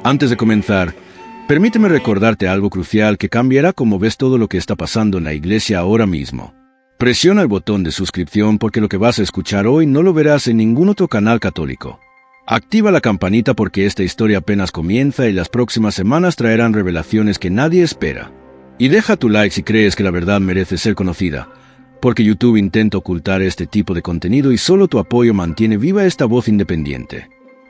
Antes de comenzar, permíteme recordarte algo crucial que cambiará cómo ves todo lo que está pasando en la iglesia ahora mismo. Presiona el botón de suscripción porque lo que vas a escuchar hoy no lo verás en ningún otro canal católico. Activa la campanita porque esta historia apenas comienza y las próximas semanas traerán revelaciones que nadie espera. Y deja tu like si crees que la verdad merece ser conocida, porque YouTube intenta ocultar este tipo de contenido y solo tu apoyo mantiene viva esta voz independiente.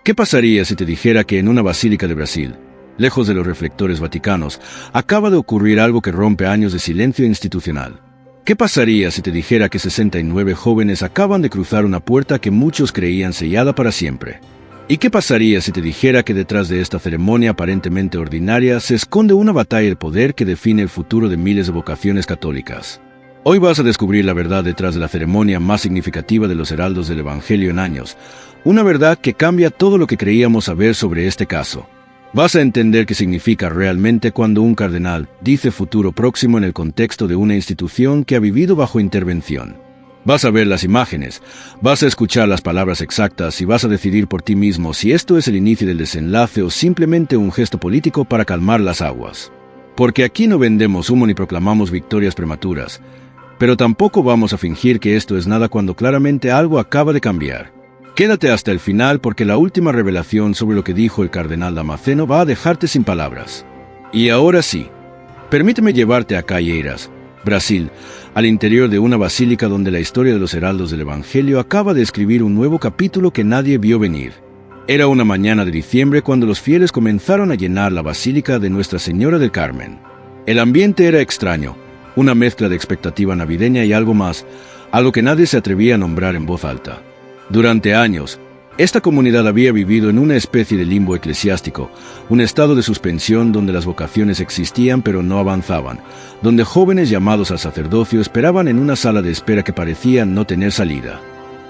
¿Qué pasaría si te dijera que en una basílica de Brasil, lejos de los reflectores vaticanos, acaba de ocurrir algo que rompe años de silencio institucional? ¿Qué pasaría si te dijera que 69 jóvenes acaban de cruzar una puerta que muchos creían sellada para siempre? ¿Y qué pasaría si te dijera que detrás de esta ceremonia aparentemente ordinaria se esconde una batalla de poder que define el futuro de miles de vocaciones católicas? Hoy vas a descubrir la verdad detrás de la ceremonia más significativa de los heraldos del Evangelio en años, una verdad que cambia todo lo que creíamos saber sobre este caso. Vas a entender qué significa realmente cuando un cardenal dice futuro próximo en el contexto de una institución que ha vivido bajo intervención. Vas a ver las imágenes, vas a escuchar las palabras exactas y vas a decidir por ti mismo si esto es el inicio del desenlace o simplemente un gesto político para calmar las aguas. Porque aquí no vendemos humo ni proclamamos victorias prematuras, pero tampoco vamos a fingir que esto es nada cuando claramente algo acaba de cambiar. Quédate hasta el final porque la última revelación sobre lo que dijo el cardenal Damasceno va a dejarte sin palabras. Y ahora sí, permíteme llevarte a Caieiras, Brasil, al interior de una basílica donde la historia de los heraldos del Evangelio acaba de escribir un nuevo capítulo que nadie vio venir. Era una mañana de diciembre cuando los fieles comenzaron a llenar la basílica de Nuestra Señora del Carmen. El ambiente era extraño, una mezcla de expectativa navideña y algo más, algo que nadie se atrevía a nombrar en voz alta. Durante años, esta comunidad había vivido en una especie de limbo eclesiástico, un estado de suspensión donde las vocaciones existían pero no avanzaban, donde jóvenes llamados al sacerdocio esperaban en una sala de espera que parecía no tener salida.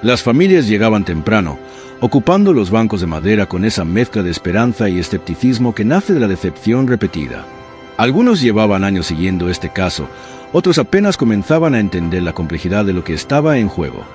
Las familias llegaban temprano, ocupando los bancos de madera con esa mezcla de esperanza y escepticismo que nace de la decepción repetida. Algunos llevaban años siguiendo este caso, otros apenas comenzaban a entender la complejidad de lo que estaba en juego.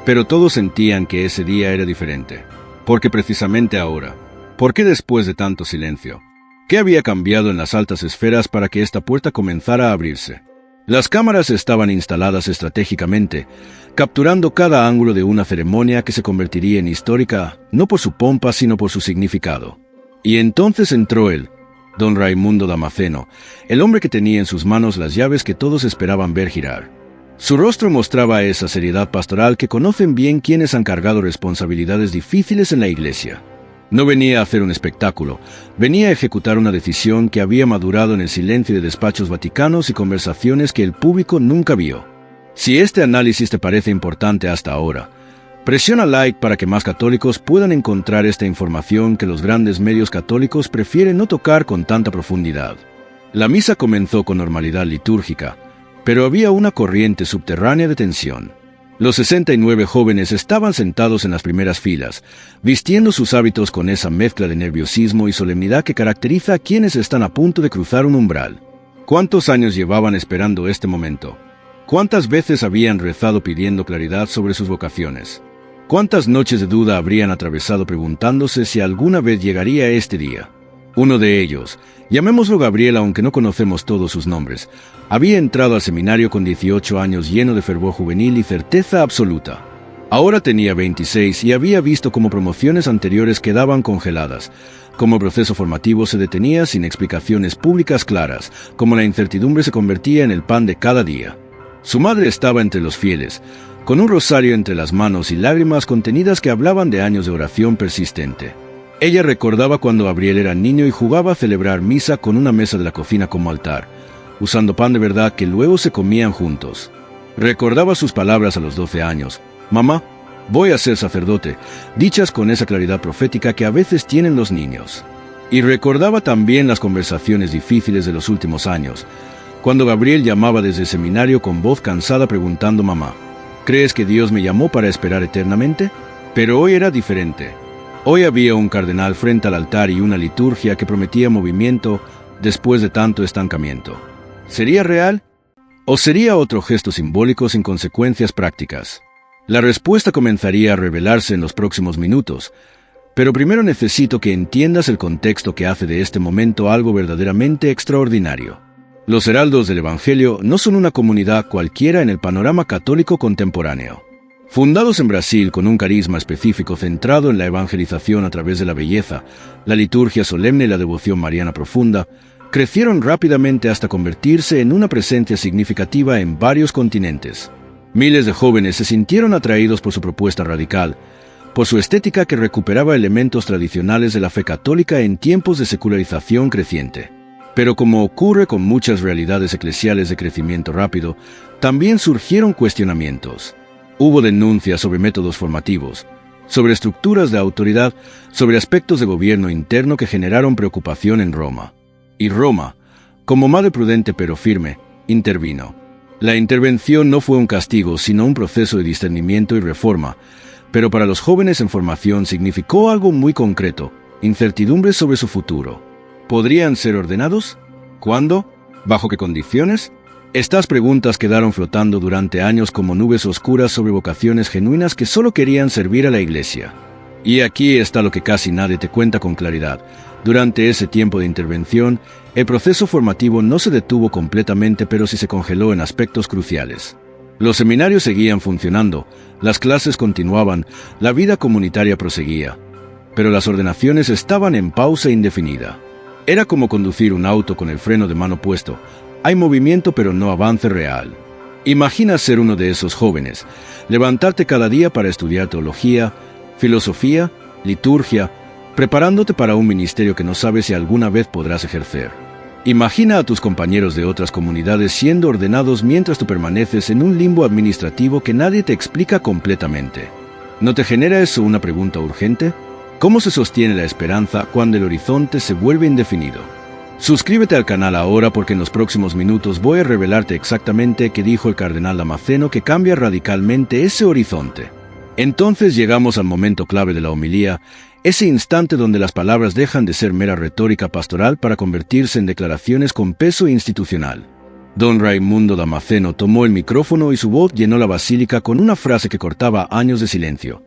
Pero todos sentían que ese día era diferente. ¿Por qué precisamente ahora? ¿Por qué después de tanto silencio? ¿Qué había cambiado en las altas esferas para que esta puerta comenzara a abrirse? Las cámaras estaban instaladas estratégicamente, capturando cada ángulo de una ceremonia que se convertiría en histórica, no por su pompa sino por su significado. Y entonces entró él, don Raimundo Damasceno, el hombre que tenía en sus manos las llaves que todos esperaban ver girar. Su rostro mostraba esa seriedad pastoral que conocen bien quienes han cargado responsabilidades difíciles en la iglesia. No venía a hacer un espectáculo, venía a ejecutar una decisión que había madurado en el silencio de despachos vaticanos y conversaciones que el público nunca vio. Si este análisis te parece importante hasta ahora, presiona like para que más católicos puedan encontrar esta información que los grandes medios católicos prefieren no tocar con tanta profundidad. La misa comenzó con normalidad litúrgica, pero había una corriente subterránea de tensión. Los 69 jóvenes estaban sentados en las primeras filas, vistiendo sus hábitos con esa mezcla de nerviosismo y solemnidad que caracteriza a quienes están a punto de cruzar un umbral. ¿Cuántos años llevaban esperando este momento? ¿Cuántas veces habían rezado pidiendo claridad sobre sus vocaciones? ¿Cuántas noches de duda habrían atravesado preguntándose si alguna vez llegaría este día? Uno de ellos, llamémoslo Gabriel aunque no conocemos todos sus nombres, había entrado al seminario con 18 años lleno de fervor juvenil y certeza absoluta. Ahora tenía 26 y había visto cómo promociones anteriores quedaban congeladas, cómo el proceso formativo se detenía sin explicaciones públicas claras, cómo la incertidumbre se convertía en el pan de cada día. Su madre estaba entre los fieles, con un rosario entre las manos y lágrimas contenidas que hablaban de años de oración persistente. Ella recordaba cuando Gabriel era niño y jugaba a celebrar misa con una mesa de la cocina como altar, usando pan de verdad que luego se comían juntos. Recordaba sus palabras a los 12 años, «Mamá, voy a ser sacerdote», dichas con esa claridad profética que a veces tienen los niños. Y recordaba también las conversaciones difíciles de los últimos años, cuando Gabriel llamaba desde el seminario con voz cansada preguntando «Mamá, ¿crees que Dios me llamó para esperar eternamente?». Pero hoy era diferente. Hoy había un cardenal frente al altar y una liturgia que prometía movimiento después de tanto estancamiento. ¿Sería real? ¿O sería otro gesto simbólico sin consecuencias prácticas? La respuesta comenzaría a revelarse en los próximos minutos, Pero primero necesito que entiendas el contexto que hace de este momento algo verdaderamente extraordinario. Los heraldos del Evangelio no son una comunidad cualquiera en el panorama católico contemporáneo. Fundados en Brasil con un carisma específico centrado en la evangelización a través de la belleza, la liturgia solemne y la devoción mariana profunda, crecieron rápidamente hasta convertirse en una presencia significativa en varios continentes. Miles de jóvenes se sintieron atraídos por su propuesta radical, por su estética que recuperaba elementos tradicionales de la fe católica en tiempos de secularización creciente. Pero como ocurre con muchas realidades eclesiales de crecimiento rápido, también surgieron cuestionamientos. Hubo denuncias sobre métodos formativos, sobre estructuras de autoridad, sobre aspectos de gobierno interno que generaron preocupación en Roma. Y Roma, como madre prudente pero firme, intervino. La intervención no fue un castigo, sino un proceso de discernimiento y reforma, pero para los jóvenes en formación significó algo muy concreto: incertidumbre sobre su futuro. ¿Podrían ser ordenados? ¿Cuándo? ¿Bajo qué condiciones? Estas preguntas quedaron flotando durante años como nubes oscuras sobre vocaciones genuinas que solo querían servir a la Iglesia. Y aquí está lo que casi nadie te cuenta con claridad. Durante ese tiempo de intervención, el proceso formativo no se detuvo completamente, pero sí se congeló en aspectos cruciales. Los seminarios seguían funcionando, las clases continuaban, la vida comunitaria proseguía, pero las ordenaciones estaban en pausa indefinida. Era como conducir un auto con el freno de mano puesto. Hay movimiento pero no avance real. Imagina ser uno de esos jóvenes, levantarte cada día para estudiar teología, filosofía, liturgia, preparándote para un ministerio que no sabes si alguna vez podrás ejercer. Imagina a tus compañeros de otras comunidades siendo ordenados mientras tú permaneces en un limbo administrativo que nadie te explica completamente. ¿No te genera eso una pregunta urgente? ¿Cómo se sostiene la esperanza cuando el horizonte se vuelve indefinido? Suscríbete al canal ahora porque en los próximos minutos voy a revelarte exactamente qué dijo el cardenal Damasceno que cambia radicalmente ese horizonte. Entonces llegamos al momento clave de la homilía, ese instante donde las palabras dejan de ser mera retórica pastoral para convertirse en declaraciones con peso institucional. Don Raimundo Damasceno tomó el micrófono y su voz llenó la basílica con una frase que cortaba años de silencio.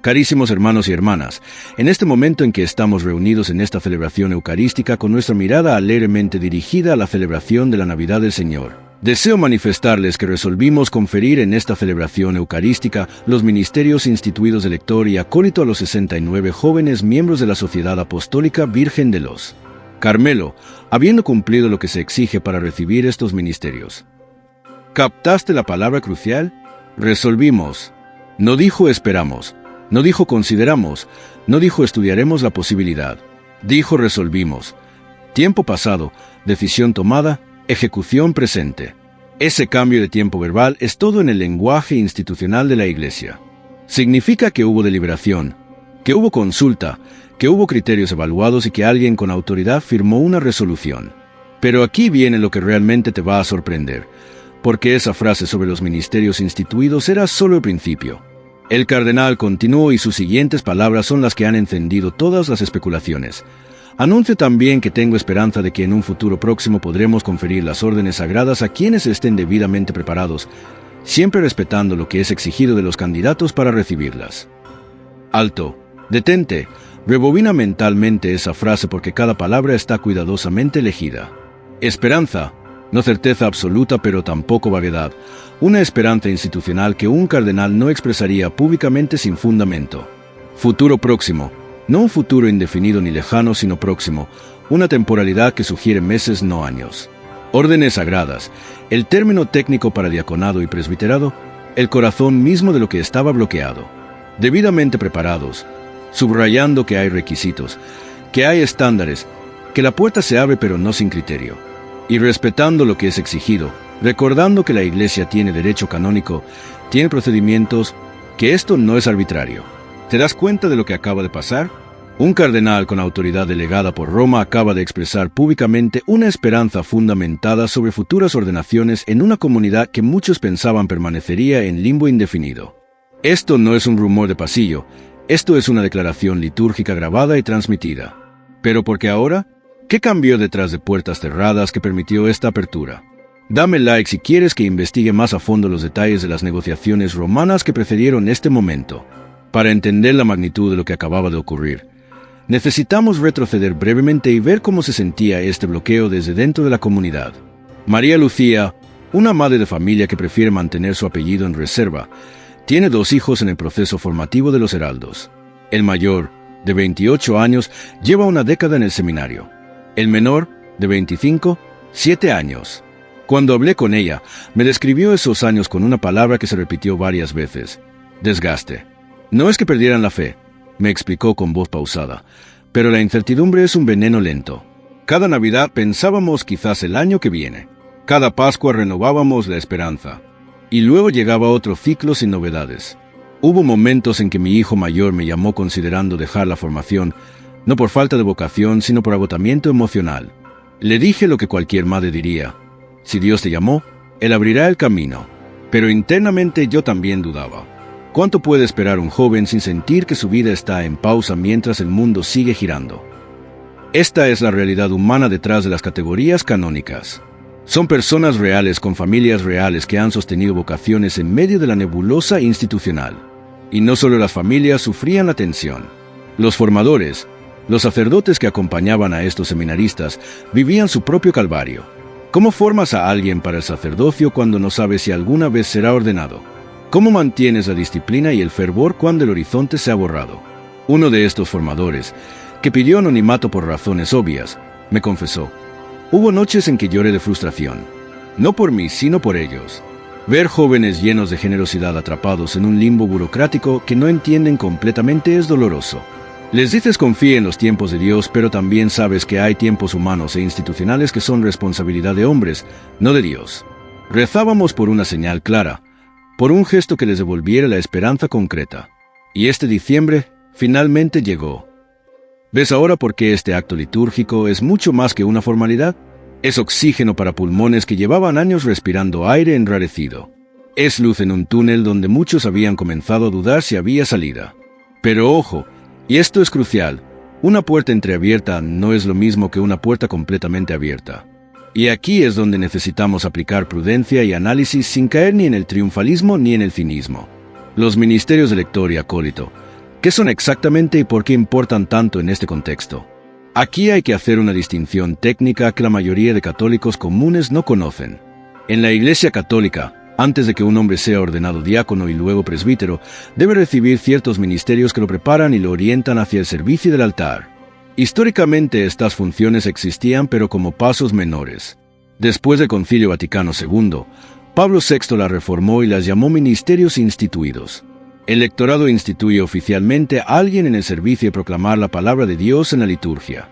Carísimos hermanos y hermanas, en este momento en que estamos reunidos en esta celebración eucarística con nuestra mirada alegremente dirigida a la celebración de la Navidad del Señor, deseo manifestarles que resolvimos conferir en esta celebración eucarística los ministerios instituidos de lector y acólito a los 69 jóvenes miembros de la Sociedad Apostólica Virgen de los Carmelo, habiendo cumplido lo que se exige para recibir estos ministerios. ¿Captaste la palabra crucial? Resolvimos. No dijo esperamos. No dijo consideramos, no dijo estudiaremos la posibilidad. Dijo resolvimos. Tiempo pasado, decisión tomada, ejecución presente. Ese cambio de tiempo verbal es todo en el lenguaje institucional de la Iglesia. Significa que hubo deliberación, que hubo consulta, que hubo criterios evaluados y que alguien con autoridad firmó una resolución. Pero aquí viene lo que realmente te va a sorprender, porque esa frase sobre los ministerios instituidos era solo el principio. El cardenal continuó y sus siguientes palabras son las que han encendido todas las especulaciones. Anuncio también que tengo esperanza de que en un futuro próximo podremos conferir las órdenes sagradas a quienes estén debidamente preparados, siempre respetando lo que es exigido de los candidatos para recibirlas. Alto, detente, rebobina mentalmente esa frase porque cada palabra está cuidadosamente elegida. Esperanza, no certeza absoluta pero tampoco vaguedad, una esperanza institucional que un cardenal no expresaría públicamente sin fundamento. Futuro próximo, no un futuro indefinido ni lejano sino próximo, una temporalidad que sugiere meses no años. Órdenes sagradas, el término técnico para diaconado y presbiterado, el corazón mismo de lo que estaba bloqueado. Debidamente preparados, subrayando que hay requisitos, que hay estándares, que la puerta se abre pero no sin criterio. Y respetando lo que es exigido, recordando que la Iglesia tiene derecho canónico, tiene procedimientos, que esto no es arbitrario. ¿Te das cuenta de lo que acaba de pasar? Un cardenal con autoridad delegada por Roma acaba de expresar públicamente una esperanza fundamentada sobre futuras ordenaciones en una comunidad que muchos pensaban permanecería en limbo indefinido. Esto no es un rumor de pasillo, esto es una declaración litúrgica grabada y transmitida. ¿Pero por qué ahora? ¿Qué cambió detrás de puertas cerradas que permitió esta apertura? Dame like si quieres que investigue más a fondo los detalles de las negociaciones romanas que precedieron este momento. Para entender la magnitud de lo que acababa de ocurrir, necesitamos retroceder brevemente y ver cómo se sentía este bloqueo desde dentro de la comunidad. María Lucía, una madre de familia que prefiere mantener su apellido en reserva, tiene 2 hijos en el proceso formativo de los heraldos. El mayor, de 28 años, lleva una década en el seminario. El menor, de 25, 7 años. Cuando hablé con ella, me describió esos años con una palabra que se repitió varias veces: desgaste. No es que perdieran la fe, me explicó con voz pausada, pero la incertidumbre es un veneno lento. Cada Navidad pensábamos quizás el año que viene. Cada Pascua renovábamos la esperanza. Y luego llegaba otro ciclo sin novedades. Hubo momentos en que mi hijo mayor me llamó considerando dejar la formación, no por falta de vocación, sino por agotamiento emocional. Le dije lo que cualquier madre diría: si Dios te llamó, Él abrirá el camino. Pero internamente yo también dudaba. ¿Cuánto puede esperar un joven sin sentir que su vida está en pausa mientras el mundo sigue girando? Esta es la realidad humana detrás de las categorías canónicas. Son personas reales con familias reales que han sostenido vocaciones en medio de la nebulosa institucional. Y no solo las familias sufrían la tensión. Los formadores, los sacerdotes que acompañaban a estos seminaristas, vivían su propio calvario. ¿Cómo formas a alguien para el sacerdocio cuando no sabes si alguna vez será ordenado? ¿Cómo mantienes la disciplina y el fervor cuando el horizonte se ha borrado? Uno de estos formadores, que pidió anonimato por razones obvias, me confesó: hubo noches en que lloré de frustración, no por mí, sino por ellos. Ver jóvenes llenos de generosidad atrapados en un limbo burocrático que no entienden completamente es doloroso. Les dices confía en los tiempos de Dios, pero también sabes que hay tiempos humanos e institucionales que son responsabilidad de hombres, no de Dios. Rezábamos por una señal clara, por un gesto que les devolviera la esperanza concreta. Y este diciembre finalmente llegó. ¿Ves ahora por qué este acto litúrgico es mucho más que una formalidad? Es oxígeno para pulmones que llevaban años respirando aire enrarecido. Es luz en un túnel donde muchos habían comenzado a dudar si había salida. Pero ojo, y esto es crucial, una puerta entreabierta no es lo mismo que una puerta completamente abierta. Y aquí es donde necesitamos aplicar prudencia y análisis sin caer ni en el triunfalismo ni en el cinismo. Los ministerios de lector y acólito, ¿qué son exactamente y por qué importan tanto en este contexto? Aquí hay que hacer una distinción técnica que la mayoría de católicos comunes no conocen. En la Iglesia Católica, antes de que un hombre sea ordenado diácono y luego presbítero, debe recibir ciertos ministerios que lo preparan y lo orientan hacia el servicio del altar. Históricamente estas funciones existían, pero como pasos menores. Después del Concilio Vaticano II, Pablo VI las reformó y las llamó ministerios instituidos. El lectorado instituye oficialmente a alguien en el servicio de proclamar la palabra de Dios en la liturgia.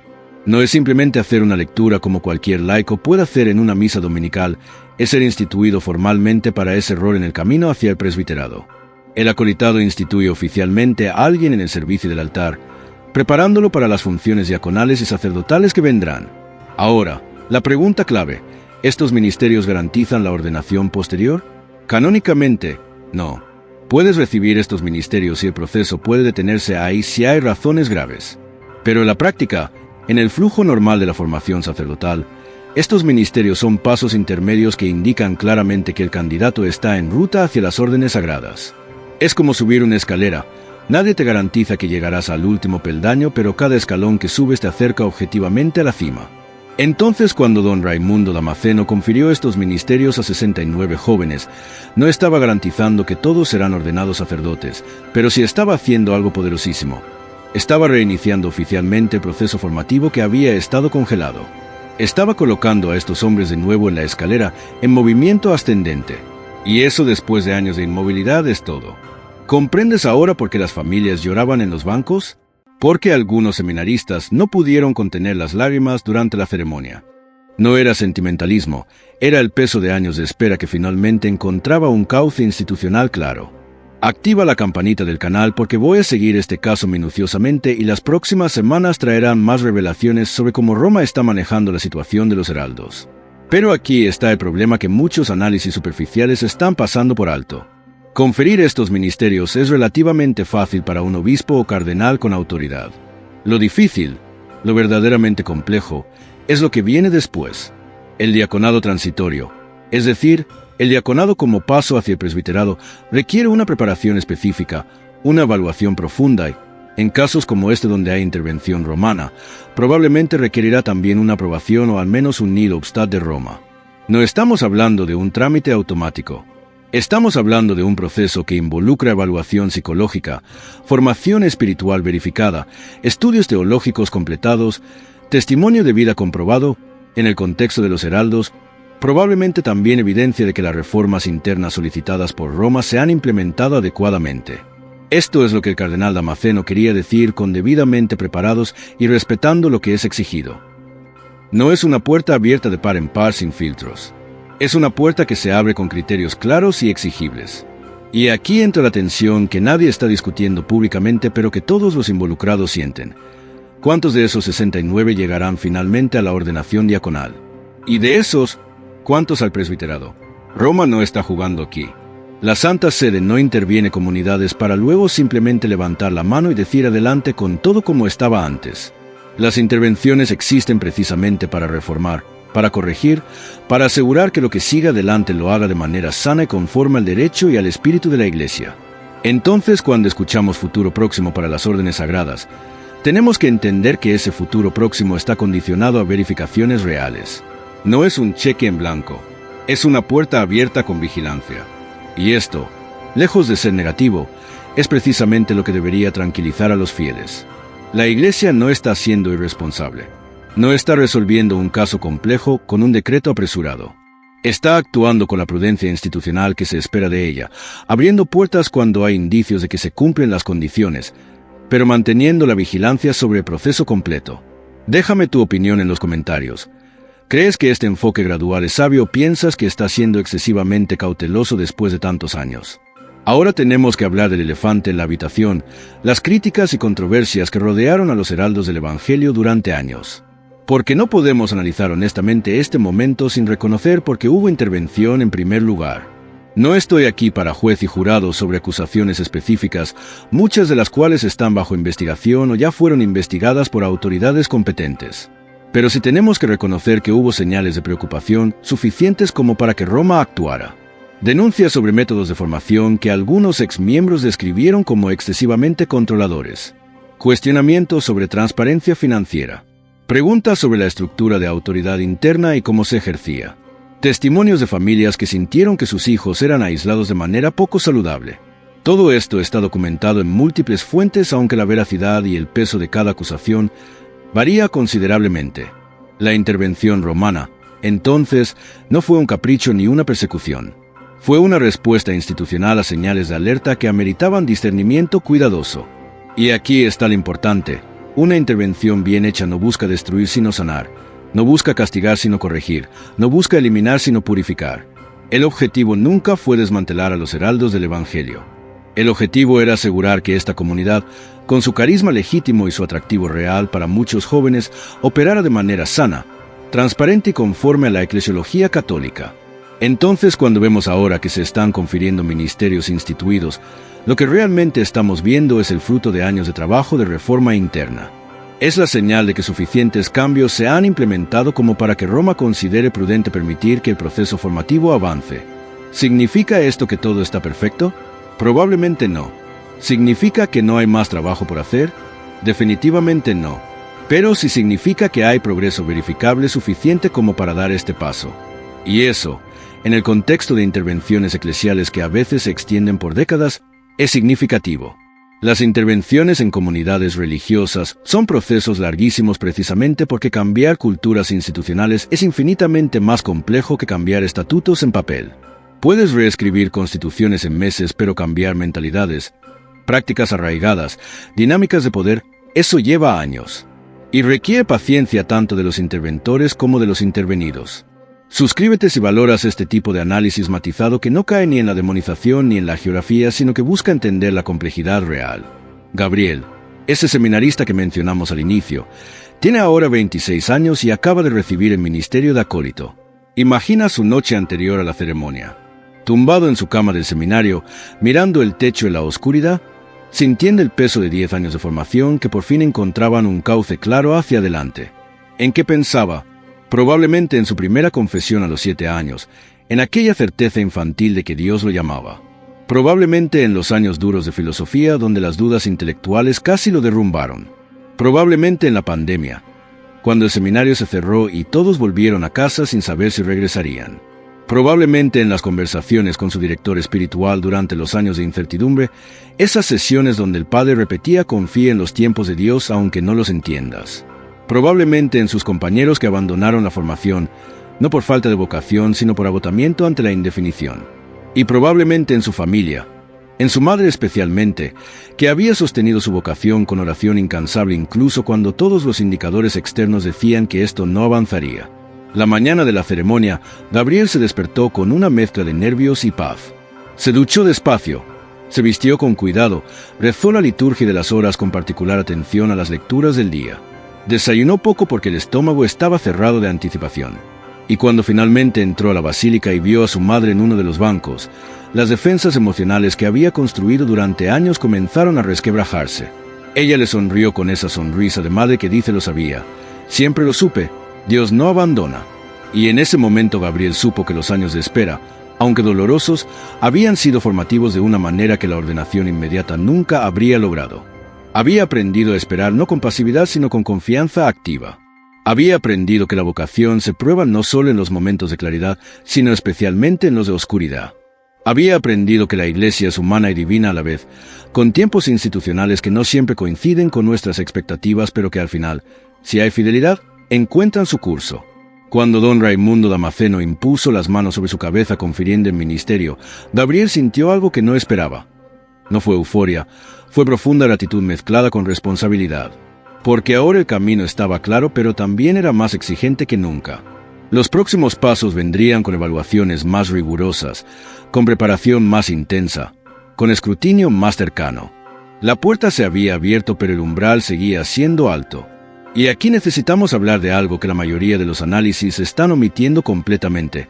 No es simplemente hacer una lectura como cualquier laico puede hacer en una misa dominical, es ser instituido formalmente para ese rol en el camino hacia el presbiterado. El acolitado instituye oficialmente a alguien en el servicio del altar, preparándolo para las funciones diaconales y sacerdotales que vendrán. Ahora, la pregunta clave: ¿estos ministerios garantizan la ordenación posterior? Canónicamente, no. Puedes recibir estos ministerios y el proceso puede detenerse ahí si hay razones graves. Pero en la práctica, en el flujo normal de la formación sacerdotal, estos ministerios son pasos intermedios que indican claramente que el candidato está en ruta hacia las órdenes sagradas. Es como subir una escalera. Nadie te garantiza que llegarás al último peldaño, pero cada escalón que subes te acerca objetivamente a la cima. Entonces, cuando don Raimundo Damasceno confirió estos ministerios a 69 jóvenes, no estaba garantizando que todos serán ordenados sacerdotes, pero sí estaba haciendo algo poderosísimo. Estaba reiniciando oficialmente el proceso formativo que había estado congelado. Estaba colocando a estos hombres de nuevo en la escalera, en movimiento ascendente. Y eso, después de años de inmovilidad, es todo. ¿Comprendes ahora por qué las familias lloraban en los bancos? Porque algunos seminaristas no pudieron contener las lágrimas durante la ceremonia. No era sentimentalismo, era el peso de años de espera que finalmente encontraba un cauce institucional claro. Activa la campanita del canal porque voy a seguir este caso minuciosamente y las próximas semanas traerán más revelaciones sobre cómo Roma está manejando la situación de los heraldos. Pero aquí está el problema que muchos análisis superficiales están pasando por alto. Conferir estos ministerios es relativamente fácil para un obispo o cardenal con autoridad. Lo difícil, lo verdaderamente complejo, es lo que viene después. El diaconado transitorio, es decir, el diaconado como paso hacia el presbiterado, requiere una preparación específica, Una evaluación profunda, en casos como este donde hay intervención romana, probablemente requerirá también una aprobación o al menos un nil obstat de Roma. No estamos hablando de un trámite automático. Estamos hablando de un proceso que involucra evaluación psicológica, formación espiritual verificada, estudios teológicos completados, testimonio de vida comprobado, en el contexto de los heraldos, probablemente también evidencia de que las reformas internas solicitadas por Roma se han implementado adecuadamente. Esto es lo que el cardenal Damasceno quería decir con debidamente preparados y respetando lo que es exigido. No es una puerta abierta de par en par sin filtros. Es una puerta que se abre con criterios claros y exigibles. Y aquí entra la tensión que nadie está discutiendo públicamente pero que todos los involucrados sienten. ¿Cuántos de esos 69 llegarán finalmente a la ordenación diaconal? Y de esos, ¿cuántos al presbiterado? Roma no está jugando aquí. La Santa Sede no interviene comunidades para luego simplemente levantar la mano y decir adelante con todo como estaba antes. Las intervenciones existen precisamente para reformar, para corregir, para asegurar que lo que siga adelante lo haga de manera sana y conforme al derecho y al espíritu de la Iglesia. Entonces, cuando escuchamos futuro próximo para las órdenes sagradas, tenemos que entender que ese futuro próximo está condicionado a verificaciones reales. No es un cheque en blanco, es una puerta abierta con vigilancia. Y esto, lejos de ser negativo, es precisamente lo que debería tranquilizar a los fieles. La Iglesia no está siendo irresponsable. No está resolviendo un caso complejo con un decreto apresurado. Está actuando con la prudencia institucional que se espera de ella, abriendo puertas cuando hay indicios de que se cumplen las condiciones, pero manteniendo la vigilancia sobre el proceso completo. Déjame tu opinión en los comentarios. ¿Crees que este enfoque gradual es sabio o piensas que está siendo excesivamente cauteloso después de tantos años? Ahora tenemos que hablar del elefante en la habitación, las críticas y controversias que rodearon a los heraldos del Evangelio durante años. Porque no podemos analizar honestamente este momento sin reconocer por qué hubo intervención en primer lugar. No estoy aquí para juez y jurado sobre acusaciones específicas, muchas de las cuales están bajo investigación o ya fueron investigadas por autoridades competentes. Pero sí tenemos que reconocer que hubo señales de preocupación suficientes como para que Roma actuara. Denuncias sobre métodos de formación que algunos exmiembros describieron como excesivamente controladores. Cuestionamientos sobre transparencia financiera. Preguntas sobre la estructura de autoridad interna y cómo se ejercía. Testimonios de familias que sintieron que sus hijos eran aislados de manera poco saludable. Todo esto está documentado en múltiples fuentes, aunque la veracidad y el peso de cada acusación varía considerablemente. La intervención romana, entonces, no fue un capricho ni una persecución. Fue una respuesta institucional a señales de alerta que ameritaban discernimiento cuidadoso. Y aquí está lo importante. Una intervención bien hecha no busca destruir sino sanar. No busca castigar sino corregir, no busca eliminar sino purificar. El objetivo nunca fue desmantelar a los heraldos del Evangelio. El objetivo era asegurar que esta comunidad, con su carisma legítimo y su atractivo real para muchos jóvenes, operara de manera sana, transparente y conforme a la eclesiología católica. Entonces, cuando vemos ahora que se están confiriendo ministerios instituidos, lo que realmente estamos viendo es el fruto de años de trabajo de reforma interna. Es la señal de que suficientes cambios se han implementado como para que Roma considere prudente permitir que el proceso formativo avance. ¿Significa esto que todo está perfecto? Probablemente no. ¿Significa que no hay más trabajo por hacer? Definitivamente no. Pero sí significa que hay progreso verificable suficiente como para dar este paso. Y eso, en el contexto de intervenciones eclesiales que a veces se extienden por décadas, es significativo. Las intervenciones en comunidades religiosas son procesos larguísimos precisamente porque cambiar culturas institucionales es infinitamente más complejo que cambiar estatutos en papel. Puedes reescribir constituciones en meses, pero cambiar mentalidades, prácticas arraigadas, dinámicas de poder, eso lleva años. Y requiere paciencia tanto de los interventores como de los intervenidos. Suscríbete si valoras este tipo de análisis matizado que no cae ni en la demonización ni en la geografía, sino que busca entender la complejidad real. Gabriel, ese seminarista que mencionamos al inicio, tiene ahora 26 años y acaba de recibir el ministerio de acólito. Imagina su noche anterior a la ceremonia. Tumbado en su cama del seminario, mirando el techo en la oscuridad, sintiendo el peso de 10 años de formación que por fin encontraban un cauce claro hacia adelante. ¿En qué pensaba? Probablemente en su primera confesión a los 7 años, en aquella certeza infantil de que Dios lo llamaba. Probablemente en los años duros de filosofía, donde las dudas intelectuales casi lo derrumbaron. Probablemente en la pandemia, cuando el seminario se cerró y todos volvieron a casa sin saber si regresarían. Probablemente en las conversaciones con su director espiritual durante los años de incertidumbre, esas sesiones donde el padre repetía: confía en los tiempos de Dios aunque no los entiendas. Probablemente en sus compañeros que abandonaron la formación, no por falta de vocación, sino por agotamiento ante la indefinición. Y probablemente en su familia, en su madre especialmente, que había sostenido su vocación con oración incansable incluso cuando todos los indicadores externos decían que esto no avanzaría. La mañana de la ceremonia, Gabriel se despertó con una mezcla de nervios y paz. Se duchó despacio, se vistió con cuidado, rezó la liturgia de las horas con particular atención a las lecturas del día. Desayunó poco porque el estómago estaba cerrado de anticipación. Y cuando finalmente entró a la basílica y vio a su madre en uno de los bancos, las defensas emocionales que había construido durante años comenzaron a resquebrajarse. Ella le sonrió con esa sonrisa de madre que dice: lo sabía, siempre lo supe, Dios no abandona. Y en ese momento Gabriel supo que los años de espera, aunque dolorosos, habían sido formativos de una manera que la ordenación inmediata nunca habría logrado. Había aprendido a esperar no con pasividad sino con confianza activa. Había aprendido que la vocación se prueba no solo en los momentos de claridad, sino especialmente en los de oscuridad. Había aprendido que la Iglesia es humana y divina a la vez, con tiempos institucionales que no siempre coinciden con nuestras expectativas, pero que al final, si hay fidelidad, encuentran su curso. Cuando don Raimundo Damasceno impuso las manos sobre su cabeza confiriendo el ministerio, Gabriel sintió algo que no esperaba. No fue euforia, fue profunda gratitud mezclada con responsabilidad. Porque ahora el camino estaba claro, pero también era más exigente que nunca. Los próximos pasos vendrían con evaluaciones más rigurosas, con preparación más intensa, con escrutinio más cercano. La puerta se había abierto, pero el umbral seguía siendo alto. Y aquí necesitamos hablar de algo que la mayoría de los análisis están omitiendo completamente: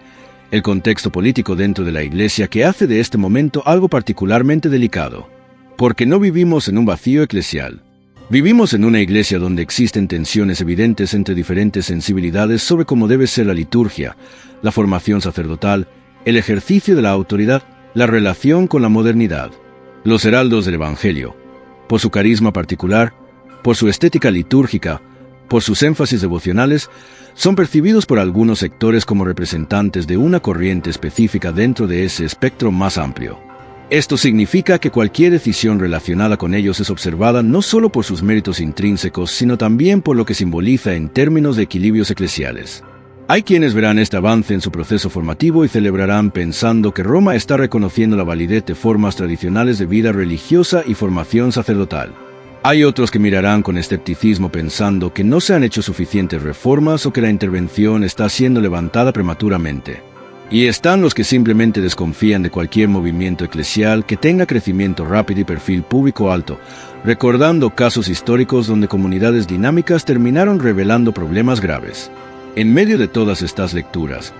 el contexto político dentro de la Iglesia, que hace de este momento algo particularmente delicado. Porque no vivimos en un vacío eclesial. Vivimos en una iglesia donde existen tensiones evidentes entre diferentes sensibilidades sobre cómo debe ser la liturgia, la formación sacerdotal, el ejercicio de la autoridad, la relación con la modernidad. Los heraldos del Evangelio, por su carisma particular, por su estética litúrgica, por sus énfasis devocionales, son percibidos por algunos sectores como representantes de una corriente específica dentro de ese espectro más amplio. Esto significa que cualquier decisión relacionada con ellos es observada no solo por sus méritos intrínsecos, sino también por lo que simboliza en términos de equilibrios eclesiales. Hay quienes verán este avance en su proceso formativo y celebrarán pensando que Roma está reconociendo la validez de formas tradicionales de vida religiosa y formación sacerdotal. Hay otros que mirarán con escepticismo pensando que no se han hecho suficientes reformas o que la intervención está siendo levantada prematuramente. Y están los que simplemente desconfían de cualquier movimiento eclesial que tenga crecimiento rápido y perfil público alto, recordando casos históricos donde comunidades dinámicas terminaron revelando problemas graves. En medio de todas estas lecturas,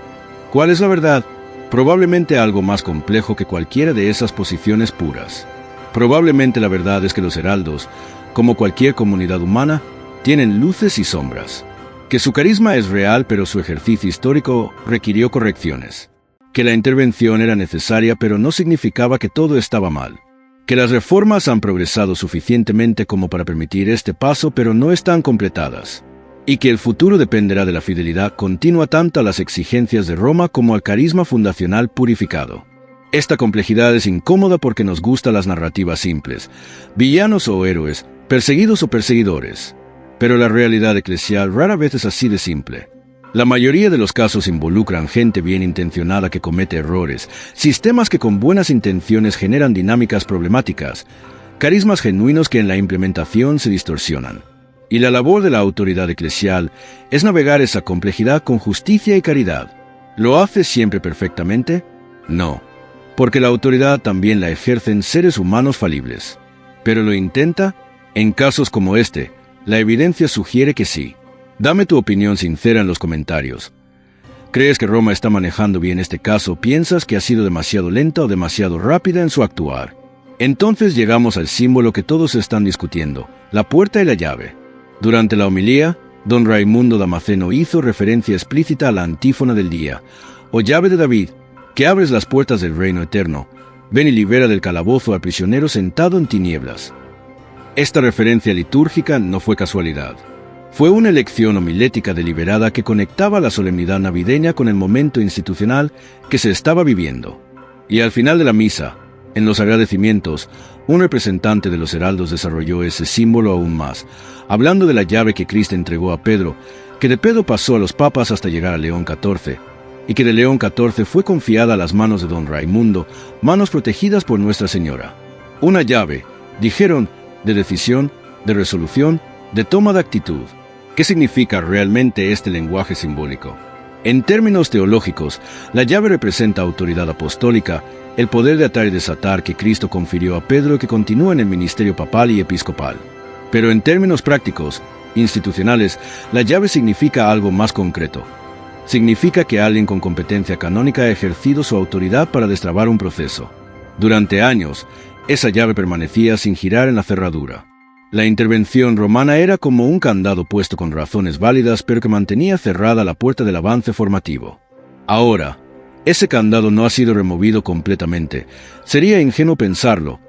¿cuál es la verdad? Probablemente algo más complejo que cualquiera de esas posiciones puras. Probablemente la verdad es que los heraldos, como cualquier comunidad humana, tienen luces y sombras. Que su carisma es real, pero su ejercicio histórico requirió correcciones. Que la intervención era necesaria, pero no significaba que todo estaba mal. Que las reformas han progresado suficientemente como para permitir este paso, pero no están completadas. Y que el futuro dependerá de la fidelidad continua tanto a las exigencias de Roma como al carisma fundacional purificado. Esta complejidad es incómoda porque nos gustan las narrativas simples, villanos o héroes, perseguidos o perseguidores. Pero la realidad eclesial rara vez es así de simple. La mayoría de los casos involucran gente bien intencionada que comete errores, sistemas que con buenas intenciones generan dinámicas problemáticas, carismas genuinos que en la implementación se distorsionan. Y la labor de la autoridad eclesial es navegar esa complejidad con justicia y caridad. ¿Lo hace siempre perfectamente? No, porque la autoridad también la ejercen seres humanos falibles. ¿Pero lo intenta? En casos como este, la evidencia sugiere que sí. Dame tu opinión sincera en los comentarios. ¿Crees que Roma está manejando bien este caso? ¿Piensas que ha sido demasiado lenta o demasiado rápida en su actuar? Entonces llegamos al símbolo que todos están discutiendo, la puerta y la llave. Durante la homilía, don Raimundo Damasceno hizo referencia explícita a la antífona del día: «Oh llave de David, que abres las puertas del reino eterno, Ven y libera del calabozo al prisionero sentado en tinieblas. Esta referencia litúrgica no fue casualidad. Fue una elección homilética deliberada que conectaba la solemnidad navideña con el momento institucional que se estaba viviendo. Y al final de la misa, en los agradecimientos, un representante de los heraldos desarrolló ese símbolo aún más, hablando de la llave que Cristo entregó a Pedro, que de Pedro pasó a los papas hasta llegar a León XIV, y que de León XIV fue confiada a las manos de don Raimundo, manos protegidas por Nuestra Señora. Una llave, dijeron, de decisión, de resolución, de toma de actitud. ¿Qué significa realmente este lenguaje simbólico? En términos teológicos, la llave representa autoridad apostólica, el poder de atar y desatar que Cristo confirió a Pedro y que continúa en el ministerio papal y episcopal. Pero en términos prácticos, institucionales, la llave significa algo más concreto. Significa que alguien con competencia canónica ha ejercido su autoridad para destrabar un proceso. Durante años, esa llave permanecía sin girar en la cerradura. La intervención romana era como un candado puesto con razones válidas, pero que mantenía cerrada la puerta del avance formativo. Ahora, ese candado no ha sido removido completamente. Sería ingenuo pensarlo,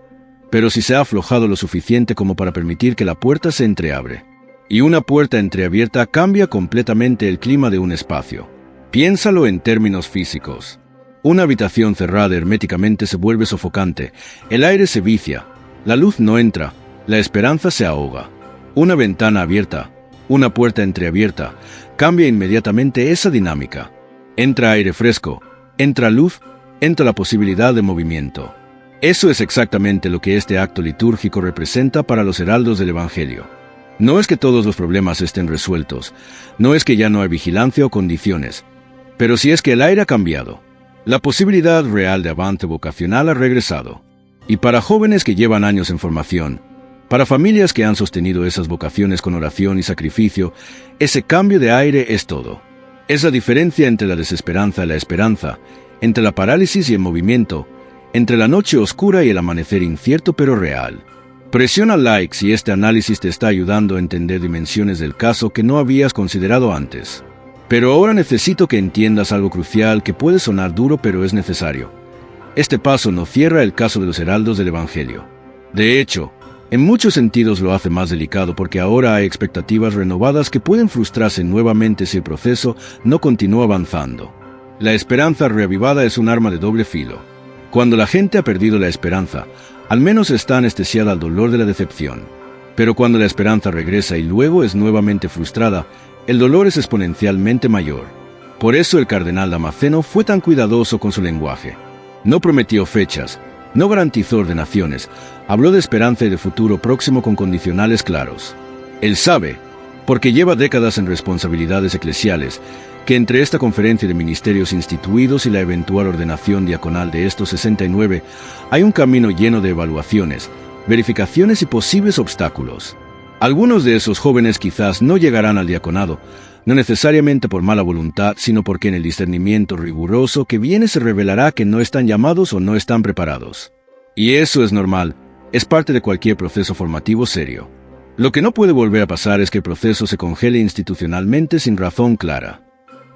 pero si se ha aflojado lo suficiente como para permitir que la puerta se entreabre. Y una puerta entreabierta cambia completamente el clima de un espacio. Piénsalo en términos físicos. Una habitación cerrada herméticamente se vuelve sofocante, el aire se vicia, la luz no entra, la esperanza se ahoga. Una ventana abierta, una puerta entreabierta, cambia inmediatamente esa dinámica. Entra aire fresco, entra luz, entra la posibilidad de movimiento. Eso es exactamente lo que este acto litúrgico representa para los heraldos del Evangelio. No es que todos los problemas estén resueltos, no es que ya no hay vigilancia o condiciones, pero sí es que el aire ha cambiado. La posibilidad real de avance vocacional ha regresado. Y para jóvenes que llevan años en formación, para familias que han sostenido esas vocaciones con oración y sacrificio, ese cambio de aire es todo. Es la diferencia entre la desesperanza y la esperanza, entre la parálisis y el movimiento, entre la noche oscura y el amanecer incierto pero real. Presiona like si este análisis te está ayudando a entender dimensiones del caso que no habías considerado antes. Pero ahora necesito que entiendas algo crucial que puede sonar duro pero es necesario. Este paso no cierra el caso de los heraldos del Evangelio. De hecho, en muchos sentidos lo hace más delicado porque ahora hay expectativas renovadas que pueden frustrarse nuevamente si el proceso no continúa avanzando. La esperanza reavivada es un arma de doble filo. Cuando la gente ha perdido la esperanza, al menos está anestesiada al dolor de la decepción. Pero cuando la esperanza regresa y luego es nuevamente frustrada, el dolor es exponencialmente mayor. Por eso el cardenal Damasceno fue tan cuidadoso con su lenguaje. No prometió fechas, no garantizó ordenaciones, habló de esperanza y de futuro próximo con condicionales claros. Él sabe, porque lleva décadas en responsabilidades eclesiales, que entre esta conferencia de ministerios instituidos y la eventual ordenación diaconal de estos 69, hay un camino lleno de evaluaciones, verificaciones y posibles obstáculos. Algunos de esos jóvenes quizás no llegarán al diaconado, no necesariamente por mala voluntad, sino porque en el discernimiento riguroso que viene se revelará que no están llamados o no están preparados. Y eso es normal, es parte de cualquier proceso formativo serio. Lo que no puede volver a pasar es que el proceso se congele institucionalmente sin razón clara.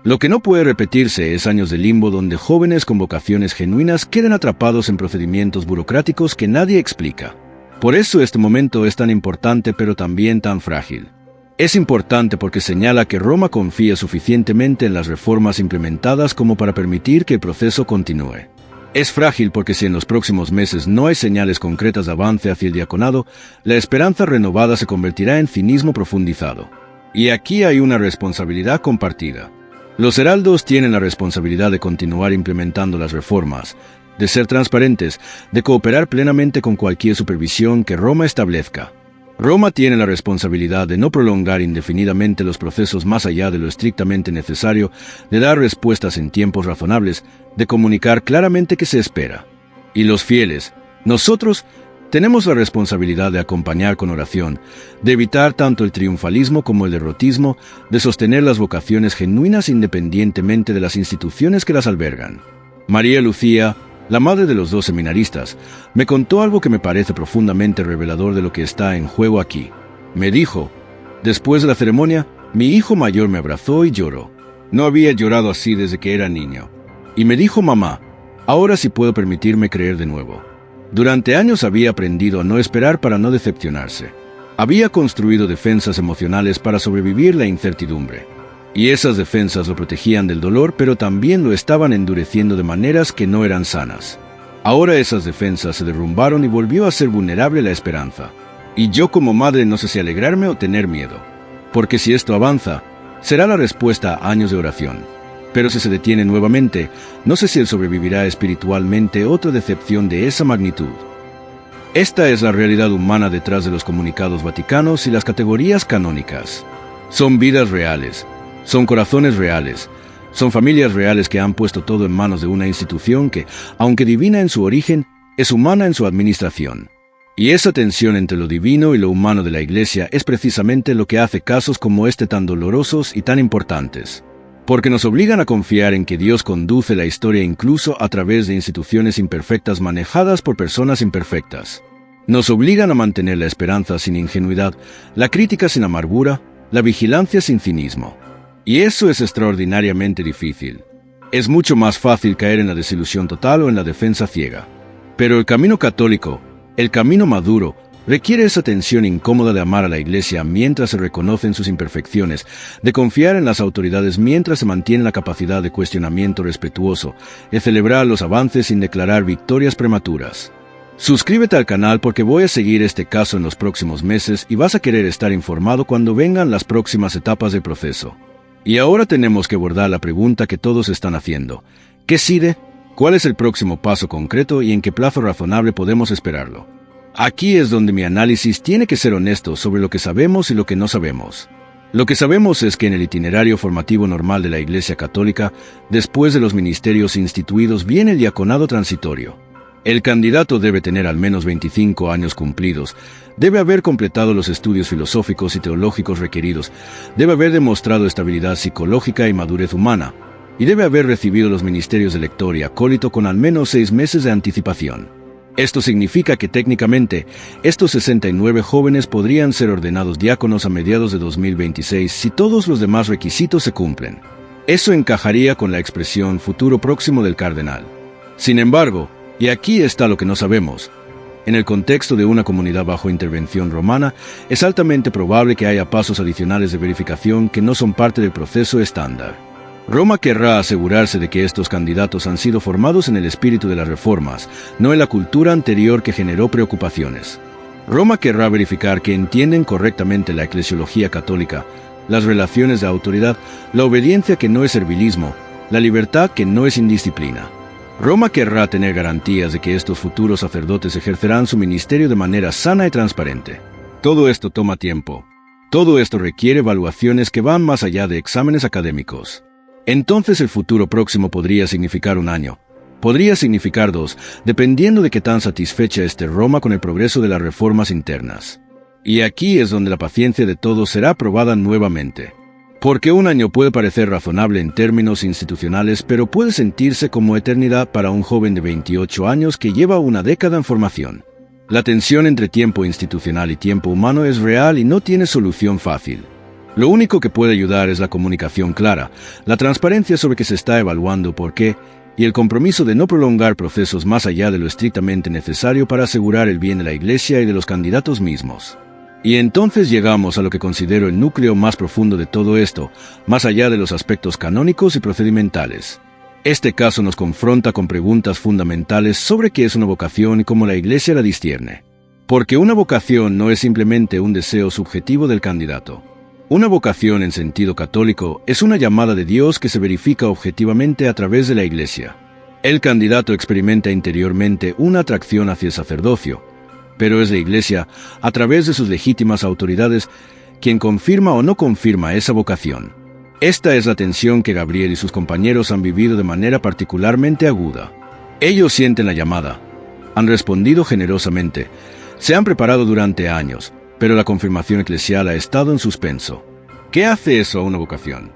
Lo que no puede repetirse es años de limbo donde jóvenes con vocaciones genuinas queden atrapados en procedimientos burocráticos que nadie explica. Por eso este momento es tan importante pero también tan frágil. Es importante porque señala que Roma confía suficientemente en las reformas implementadas como para permitir que el proceso continúe. Es frágil porque si en los próximos meses no hay señales concretas de avance hacia el diaconado, la esperanza renovada se convertirá en cinismo profundizado. Y aquí hay una responsabilidad compartida. Los heraldos tienen la responsabilidad de continuar implementando las reformas, de ser transparentes, de cooperar plenamente con cualquier supervisión que Roma establezca. Roma tiene la responsabilidad de no prolongar indefinidamente los procesos más allá de lo estrictamente necesario, de dar respuestas en tiempos razonables, de comunicar claramente qué se espera. Y los fieles, nosotros, tenemos la responsabilidad de acompañar con oración, de evitar tanto el triunfalismo como el derrotismo, de sostener las vocaciones genuinas independientemente de las instituciones que las albergan. María Lucía, la madre de los dos seminaristas, me contó algo que me parece profundamente revelador de lo que está en juego aquí. Me dijo, después de la ceremonia, mi hijo mayor me abrazó y lloró. No había llorado así desde que era niño. Y me dijo, mamá, Ahora sí puedo permitirme creer de nuevo. Durante años había aprendido a no esperar para no decepcionarse. Había construido defensas emocionales para sobrevivir la incertidumbre. Y esas defensas lo protegían del dolor, pero también lo estaban endureciendo de maneras que no eran sanas. Ahora esas defensas se derrumbaron y volvió a ser vulnerable la esperanza. Y yo como madre no sé si alegrarme o tener miedo. Porque si esto avanza, será la respuesta a años de oración. Pero si se detiene nuevamente, no sé si él sobrevivirá espiritualmente otra decepción de esa magnitud. Esta es la realidad humana detrás de los comunicados vaticanos y las categorías canónicas. Son vidas reales, son corazones reales, son familias reales que han puesto todo en manos de una institución que, aunque divina en su origen, es humana en su administración. Y esa tensión entre lo divino y lo humano de la Iglesia es precisamente lo que hace casos como este tan dolorosos y tan importantes. Porque nos obligan a confiar en que Dios conduce la historia incluso a través de instituciones imperfectas manejadas por personas imperfectas. Nos obligan a mantener la esperanza sin ingenuidad, la crítica sin amargura, la vigilancia sin cinismo. Y eso es extraordinariamente difícil. Es mucho más fácil caer en la desilusión total o en la defensa ciega. Pero el camino católico, el camino maduro, requiere esa tensión incómoda de amar a la Iglesia mientras se reconocen sus imperfecciones, de confiar en las autoridades mientras se mantiene la capacidad de cuestionamiento respetuoso, de celebrar los avances sin declarar victorias prematuras. Suscríbete al canal porque voy a seguir este caso en los próximos meses y vas a querer estar informado cuando vengan las próximas etapas del proceso. Y ahora tenemos que abordar la pregunta que todos están haciendo. ¿Qué sigue? ¿Cuál es el próximo paso concreto y en qué plazo razonable podemos esperarlo? Aquí es donde mi análisis tiene que ser honesto sobre lo que sabemos y lo que no sabemos. Lo que sabemos es que en el itinerario formativo normal de la Iglesia Católica, después de los ministerios instituidos viene el diaconado transitorio. El candidato debe tener al menos 25 años cumplidos, debe haber completado los estudios filosóficos y teológicos requeridos, debe haber demostrado estabilidad psicológica y madurez humana, y debe haber recibido los ministerios de lector y acólito con al menos 6 meses de anticipación. Esto significa que técnicamente, estos 69 jóvenes podrían ser ordenados diáconos a mediados de 2026 si todos los demás requisitos se cumplen. Eso encajaría con la expresión futuro próximo del cardenal. Sin embargo, y aquí está lo que no sabemos, en el contexto de una comunidad bajo intervención romana, es altamente probable que haya pasos adicionales de verificación que no son parte del proceso estándar. Roma querrá asegurarse de que estos candidatos han sido formados en el espíritu de las reformas, no en la cultura anterior que generó preocupaciones. Roma querrá verificar que entienden correctamente la eclesiología católica, las relaciones de autoridad, la obediencia que no es servilismo, la libertad que no es indisciplina. Roma querrá tener garantías de que estos futuros sacerdotes ejercerán su ministerio de manera sana y transparente. Todo esto toma tiempo. Todo esto requiere evaluaciones que van más allá de exámenes académicos. Entonces el futuro próximo podría significar 1 año, podría significar 2, dependiendo de qué tan satisfecha esté Roma con el progreso de las reformas internas. Y aquí es donde la paciencia de todos será probada nuevamente. Porque 1 año puede parecer razonable en términos institucionales, pero puede sentirse como eternidad para un joven de 28 años que lleva 1 década en formación. La tensión entre tiempo institucional y tiempo humano es real y no tiene solución fácil. Lo único que puede ayudar es la comunicación clara, la transparencia sobre qué se está evaluando por qué, y el compromiso de no prolongar procesos más allá de lo estrictamente necesario para asegurar el bien de la Iglesia y de los candidatos mismos. Y entonces llegamos a lo que considero el núcleo más profundo de todo esto, más allá de los aspectos canónicos y procedimentales. Este caso nos confronta con preguntas fundamentales sobre qué es una vocación y cómo la Iglesia la discierne. Porque una vocación no es simplemente un deseo subjetivo del candidato. Una vocación en sentido católico es una llamada de Dios que se verifica objetivamente a través de la Iglesia. El candidato experimenta interiormente una atracción hacia el sacerdocio, pero es la Iglesia, a través de sus legítimas autoridades, quien confirma o no confirma esa vocación. Esta es la tensión que Gabriel y sus compañeros han vivido de manera particularmente aguda. Ellos sienten la llamada, han respondido generosamente, se han preparado durante años, pero la confirmación eclesial ha estado en suspenso. ¿Qué hace eso a una vocación?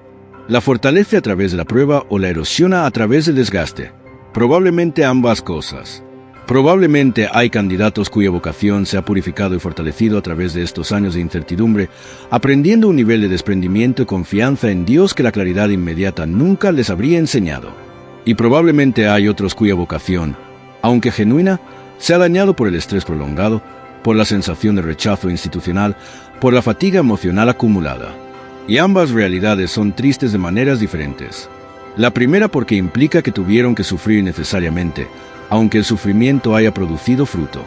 ¿La fortalece a través de la prueba o la erosiona a través del desgaste? Probablemente ambas cosas. Probablemente hay candidatos cuya vocación se ha purificado y fortalecido a través de estos años de incertidumbre, aprendiendo un nivel de desprendimiento y confianza en Dios que la claridad inmediata nunca les habría enseñado. Y probablemente hay otros cuya vocación, aunque genuina, se ha dañado por el estrés prolongado, por la sensación de rechazo institucional, por la fatiga emocional acumulada. Y ambas realidades son tristes de maneras diferentes. La primera porque implica que tuvieron que sufrir necesariamente, aunque el sufrimiento haya producido fruto.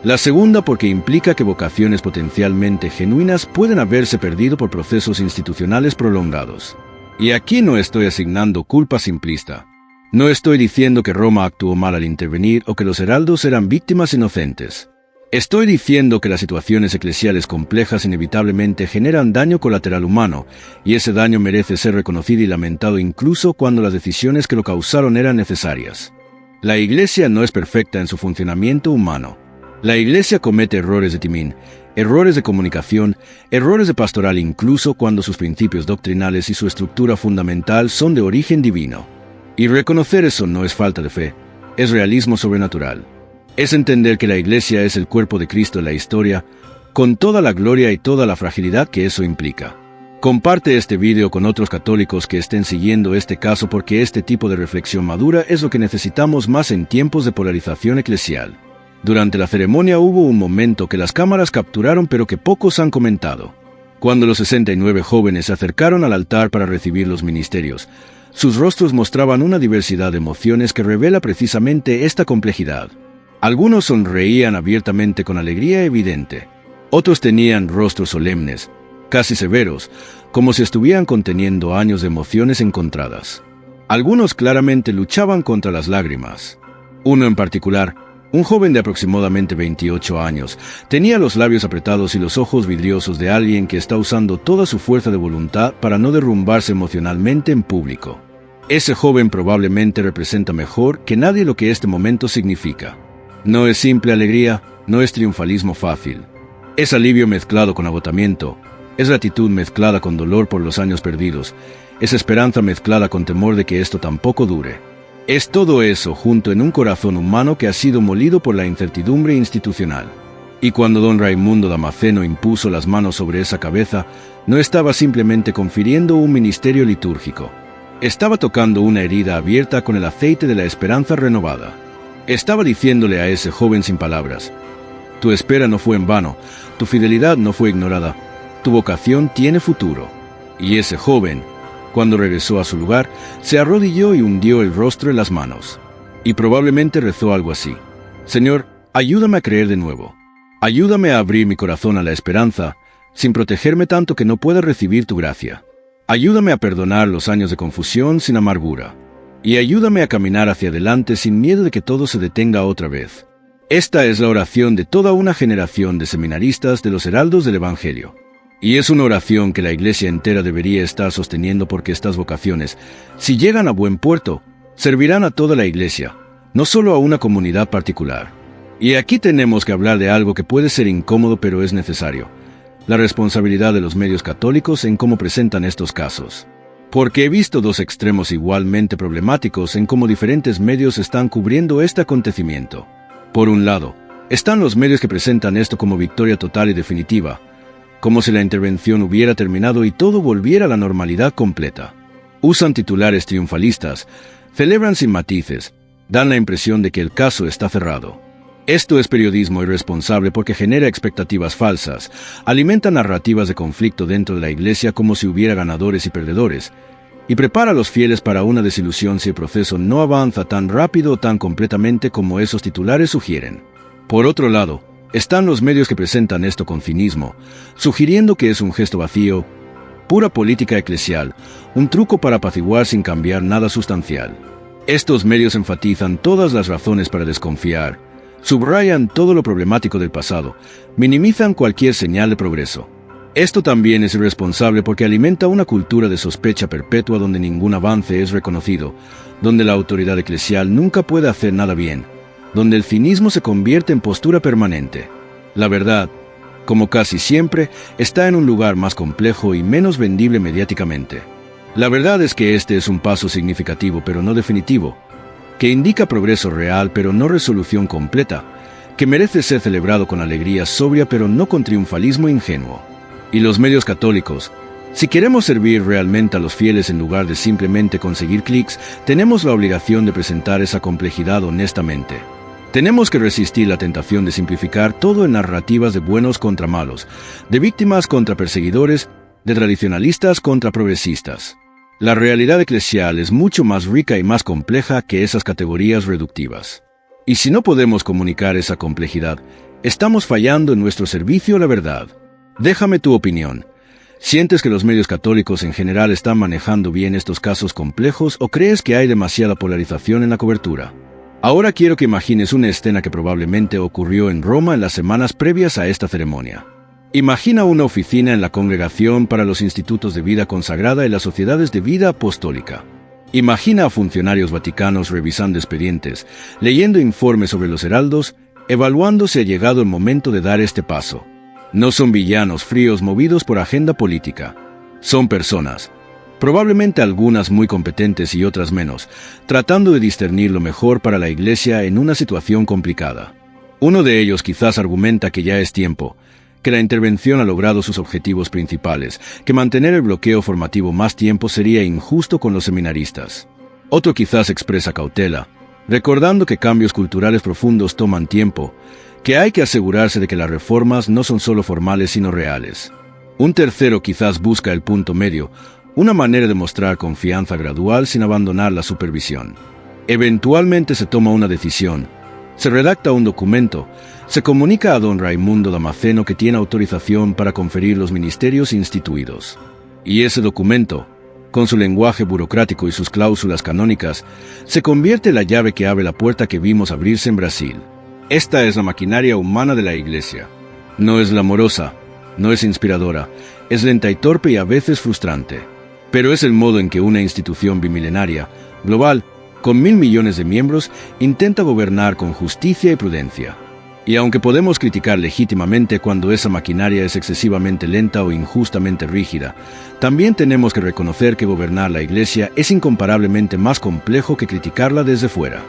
La segunda porque implica que vocaciones potencialmente genuinas pueden haberse perdido por procesos institucionales prolongados. Y aquí no estoy asignando culpa simplista. No estoy diciendo que Roma actuó mal al intervenir o que los heraldos eran víctimas inocentes. Estoy diciendo que las situaciones eclesiales complejas inevitablemente generan daño colateral humano, y ese daño merece ser reconocido y lamentado incluso cuando las decisiones que lo causaron eran necesarias. La Iglesia no es perfecta en su funcionamiento humano. La Iglesia comete errores de timón, errores de comunicación, errores de pastoral incluso cuando sus principios doctrinales y su estructura fundamental son de origen divino. Y reconocer eso no es falta de fe, es realismo sobrenatural. Es entender que la Iglesia es el cuerpo de Cristo en la historia, con toda la gloria y toda la fragilidad que eso implica. Comparte este video con otros católicos que estén siguiendo este caso porque este tipo de reflexión madura es lo que necesitamos más en tiempos de polarización eclesial. Durante la ceremonia hubo un momento que las cámaras capturaron pero que pocos han comentado. Cuando los 69 jóvenes se acercaron al altar para recibir los ministerios, sus rostros mostraban una diversidad de emociones que revela precisamente esta complejidad. Algunos sonreían abiertamente con alegría evidente. Otros tenían rostros solemnes, casi severos, como si estuvieran conteniendo años de emociones encontradas. Algunos claramente luchaban contra las lágrimas. Uno en particular, un joven de aproximadamente 28 años, tenía los labios apretados y los ojos vidriosos de alguien que está usando toda su fuerza de voluntad para no derrumbarse emocionalmente en público. Ese joven probablemente representa mejor que nadie lo que este momento significa. No es simple alegría, no es triunfalismo fácil. Es alivio mezclado con agotamiento, es gratitud mezclada con dolor por los años perdidos, es esperanza mezclada con temor de que esto tampoco dure. Es todo eso junto en un corazón humano que ha sido molido por la incertidumbre institucional. Y cuando don Raimundo Damasceno impuso las manos sobre esa cabeza, no estaba simplemente confiriendo un ministerio litúrgico. Estaba tocando una herida abierta con el aceite de la esperanza renovada. Estaba diciéndole a ese joven sin palabras: tu espera no fue en vano, tu fidelidad no fue ignorada, tu vocación tiene futuro. Y ese joven, cuando regresó a su lugar, se arrodilló y hundió el rostro en las manos. Y probablemente rezó algo así: Señor, ayúdame a creer de nuevo. Ayúdame a abrir mi corazón a la esperanza, sin protegerme tanto que no pueda recibir tu gracia. Ayúdame a perdonar los años de confusión sin amargura. Y ayúdame a caminar hacia adelante sin miedo de que todo se detenga otra vez. Esta es la oración de toda una generación de seminaristas de los heraldos del Evangelio. Y es una oración que la Iglesia entera debería estar sosteniendo porque estas vocaciones, si llegan a buen puerto, servirán a toda la Iglesia, no solo a una comunidad particular. Y aquí tenemos que hablar de algo que puede ser incómodo pero es necesario: la responsabilidad de los medios católicos en cómo presentan estos casos. Porque he visto dos extremos igualmente problemáticos en cómo diferentes medios están cubriendo este acontecimiento. Por un lado, están los medios que presentan esto como victoria total y definitiva, como si la intervención hubiera terminado y todo volviera a la normalidad completa. Usan titulares triunfalistas, celebran sin matices, dan la impresión de que el caso está cerrado. Esto es periodismo irresponsable porque genera expectativas falsas, alimenta narrativas de conflicto dentro de la Iglesia como si hubiera ganadores y perdedores, y prepara a los fieles para una desilusión si el proceso no avanza tan rápido o tan completamente como esos titulares sugieren. Por otro lado, están los medios que presentan esto con cinismo, sugiriendo que es un gesto vacío, pura política eclesial, un truco para apaciguar sin cambiar nada sustancial. Estos medios enfatizan todas las razones para desconfiar, subrayan todo lo problemático del pasado, minimizan cualquier señal de progreso. Esto también es irresponsable porque alimenta una cultura de sospecha perpetua donde ningún avance es reconocido, donde la autoridad eclesial nunca puede hacer nada bien, donde el cinismo se convierte en postura permanente. La verdad, como casi siempre, está en un lugar más complejo y menos vendible mediáticamente. La verdad es que este es un paso significativo pero no definitivo, que indica progreso real pero no resolución completa, que merece ser celebrado con alegría sobria pero no con triunfalismo ingenuo. Y los medios católicos, Si queremos servir realmente a los fieles en lugar de simplemente conseguir clics, tenemos la obligación de presentar esa complejidad honestamente. Tenemos que resistir la tentación de simplificar todo en narrativas de buenos contra malos, de víctimas contra perseguidores, de tradicionalistas contra progresistas. La realidad eclesial es mucho más rica y más compleja que esas categorías reductivas. Y si no podemos comunicar esa complejidad, estamos fallando en nuestro servicio a la verdad. Déjame tu opinión. ¿Sientes que los medios católicos en general están manejando bien estos casos complejos o crees que hay demasiada polarización en la cobertura? Ahora quiero que imagines una escena que probablemente ocurrió en Roma en las semanas previas a esta ceremonia. Imagina una oficina en la Congregación para los Institutos de Vida Consagrada y las Sociedades de Vida Apostólica. Imagina a funcionarios vaticanos revisando expedientes, leyendo informes sobre los heraldos, evaluando si ha llegado el momento de dar este paso. No son villanos fríos movidos por agenda política. Son personas, probablemente algunas muy competentes y otras menos, tratando de discernir lo mejor para la Iglesia en una situación complicada. Uno de ellos quizás argumenta que ya es tiempo, que la intervención ha logrado sus objetivos principales, que mantener el bloqueo formativo más tiempo sería injusto con los seminaristas. Otro quizás expresa cautela, recordando que cambios culturales profundos toman tiempo, que hay que asegurarse de que las reformas no son solo formales sino reales. Un tercero quizás busca el punto medio, una manera de mostrar confianza gradual sin abandonar la supervisión. Eventualmente se toma una decisión, se redacta un documento, se comunica a don Raimundo Damasceno que tiene autorización para conferir los ministerios instituidos. Y ese documento, con su lenguaje burocrático y sus cláusulas canónicas, se convierte en la llave que abre la puerta que vimos abrirse en Brasil. Esta es la maquinaria humana de la Iglesia. No es glamorosa, no es inspiradora, es lenta y torpe y a veces frustrante. Pero es el modo en que una institución bimilenaria, global, con 1.000 millones de miembros, intenta gobernar con justicia y prudencia. Y aunque podemos criticar legítimamente cuando esa maquinaria es excesivamente lenta o injustamente rígida, también tenemos que reconocer que gobernar la Iglesia es incomparablemente más complejo que criticarla desde fuera.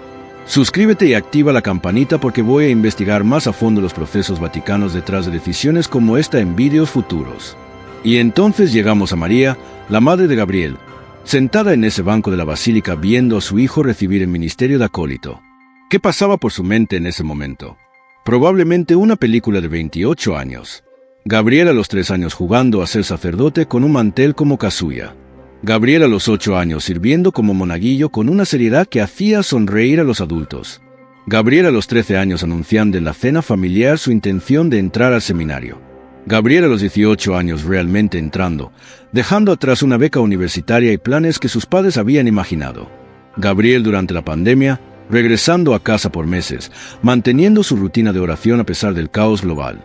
Suscríbete y activa la campanita porque voy a investigar más a fondo los procesos vaticanos detrás de decisiones como esta en vídeos futuros. Y entonces llegamos a María, la madre de Gabriel, sentada en ese banco de la basílica viendo a su hijo recibir el ministerio de acólito. ¿Qué pasaba por su mente en ese momento? Probablemente una película de 28 años. Gabriel a los 3 años jugando a ser sacerdote con un mantel como Kazuya. Gabriel a los 8 años sirviendo como monaguillo con una seriedad que hacía sonreír a los adultos. Gabriel a los 13 años anunciando en la cena familiar su intención de entrar al seminario. Gabriel a los 18 años realmente entrando, dejando atrás una beca universitaria y planes que sus padres habían imaginado. Gabriel durante la pandemia, regresando a casa por meses, manteniendo su rutina de oración a pesar del caos global.